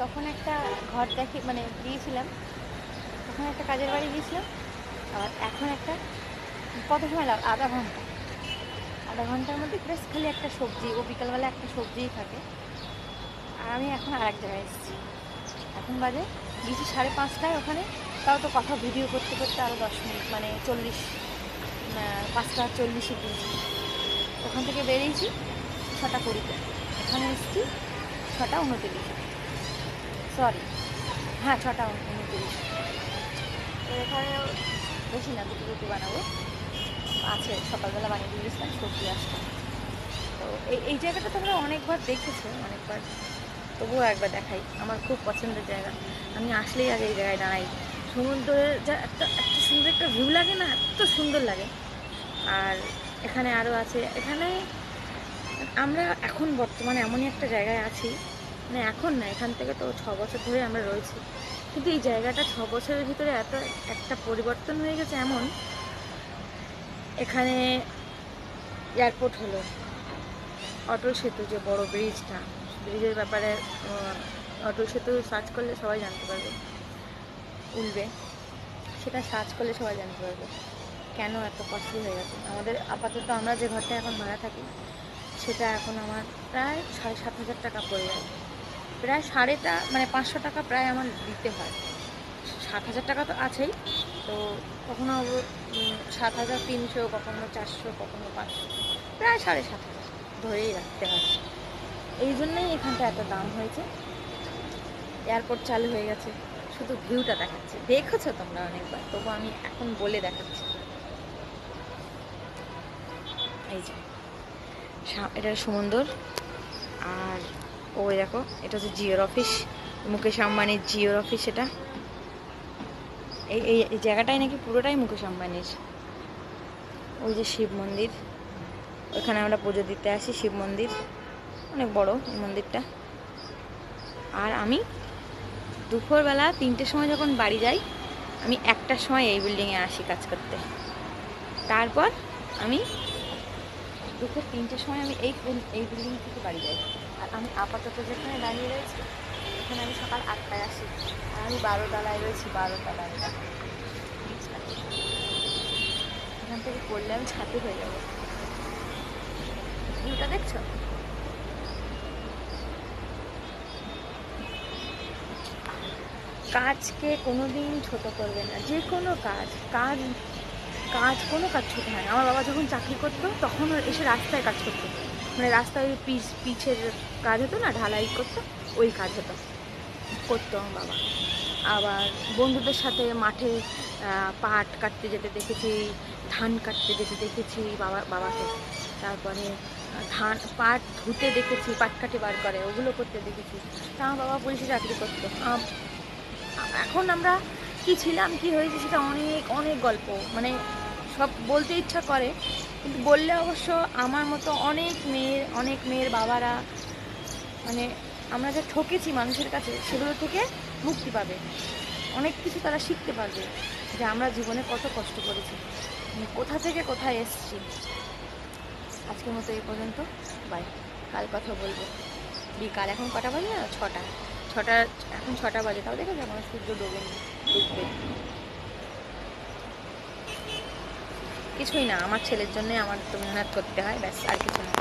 তখন একটা ঘর দেখে মানে গিয়েছিলাম, তখন একটা কাজের বাড়ি গিয়েছিলাম। আর এখন একটা কত সময় লাগে, আধা ঘন্টার মধ্যে বেশ খালি একটা সবজি, ও বিকালবেলা একটা সবজিই থাকে। আর আমি এখন আর এক জায়গায় এসেছি, এখন বাজে গেছি 5:30টায় ওখানে। তাও তো কথা ভিডিও করতে করতে আরও 10 মিনিট, মানে 5:40-এ গিয়েছি। ওখান থেকে বেরিয়েছি 6:20-তে, এখানে এসেছি 6:29, সরি হ্যাঁ 6:29। তো এখানে বেশি না, দুটো রুটি বানাবো, আছে সকালবেলা বানিয়ে দিয়ে গেছিলাম, সবজি আসছে। তো এই জায়গাটা তোমরা অনেকবার দেখেছো, অনেকবার, তবুও একবার দেখাই। আমার খুব পছন্দের জায়গা, আমি আসলেই আগে এই জায়গায় দাঁড়াই। সমুদ্রের যা একটা সুন্দর একটা ভিউ লাগে না, এত সুন্দর লাগে। আর এখানে আরও আছে, এখানে আমরা এখন বর্তমানে এমনই একটা জায়গায় আছি, মানে এখন না, এখান থেকে তো 6 বছর ধরে আমরা রয়েছি, কিন্তু এই জায়গাটা 6 বছরের ভিতরে এত একটা পরিবর্তন হয়ে গেছে। এমন, এখানে এয়ারপোর্ট হলো, অটল সেতু যে বড় ব্রিজটা, ব্রিজের ব্যাপারে অটল সেতু সার্চ করলে সবাই জানতে পারবে, উঠবে, সেটা সার্চ করলে সবাই জানতে পারবে কেন এত কস্টলি হয়ে গেছে আমাদের। আপাতত আমরা যে ঘরটা এখন ভাড়া থাকি, সেটা এখন আমার প্রায় 7,500 টাকা পড়ে যায়, প্রায় মানে 500 টাকা প্রায় আমার দিতে হয়। 7,000 টাকা তো আছেই, তো কখনো 7,300, কখনো 400, কখনো 500, প্রায় 7,500 ধরেই রাখতে হয়। এই জন্যই এখানটা এত দাম হয়েছে। এয়ারপোর্ট চালু হয়ে গেছে, শুধু ভিউটা দেখাচ্ছে, দেখেছো তোমরা অনেকবার, তবু আমি এখন বলে দেখাচ্ছি। এই যে এটা সমুদ্র, আর ওই দেখো এটা হচ্ছে জিওর অফিস, মুকেশ আম্বানির জিওর অফিস। এটা এই জায়গাটাই নাকি পুরোটাই মুকেশ আম্বানির। ওই যে শিব মন্দির, ওখানে আমরা পুজো দিতে আসি, শিব মন্দির অনেক বড় এই মন্দিরটা। আর আমি দুপুরবেলা 3টের সময় যখন বাড়ি যাই, আমি 1টার সময় এই বিল্ডিংয়ে আসি কাজ করতে। তারপর আমি দুপুর 3টের সময় আমি এই বিল্ডিং থেকে বাড়ি যাই। আর আমি আপাতত যেখানে দাঁড়িয়ে রয়েছি, এখানে আমি সকাল 8টায় আসি, আর আমি 12 তলায় রয়েছি, 12 তলায়। এখান থেকে পড়লে আমি ছাতি হয়ে যাবো। ভিউটা দেখছো? কাজকে কোনোদিন ছোট করবে না, যে কোনো কাজ কোনো কাজ ছোট হয় না। আমার বাবা যখন চাকরি করতো, তখন এসে রাস্তায় কাজ করতো, মানে রাস্তায় পিচের কাজ হতো না, ঢালাই করতো, ওই কাজ করতো আমার বাবা। আবার বন্ধুদের সাথে মাঠে পাট কাটতে যেতে দেখেছি, ধান কাটতে যেতে দেখেছি বাবাকে। তারপরে পাট ধুতে দেখেছি, পাট কাটে বার করে, ওগুলো করতে দেখেছি। তা আমার বাবা পুলিশে চাকরি করতো। এখন আমরা কি ছিলাম, কি হয়েছে, সেটা অনেক অনেক গল্প, মানে সব বলতে ইচ্ছা করে, কিন্তু বললে অবশ্য আমার মতো অনেক মেয়ের বাবারা, মানে আমরা যা ঠকেছি মানুষের কাছে, সেগুলো থেকে মুক্তি পাবে, অনেক কিছু তারা শিখতে পারবে, যে আমরা জীবনে কত কষ্ট করেছি, কোথা থেকে কোথায় এসেছি। আজকের মতো এই পর্যন্ত, বাই। কাল কথা বলবো বিকাল, এখন কটা বাজে না, 6টা, এখন 6টা বাজে, তাও দেখো যখন সূর্য ডুববে। কিছুই না, আমার ছেলের জন্যই আমার তো মেহনত করতে হয়, ব্যাস, আর কিছু না।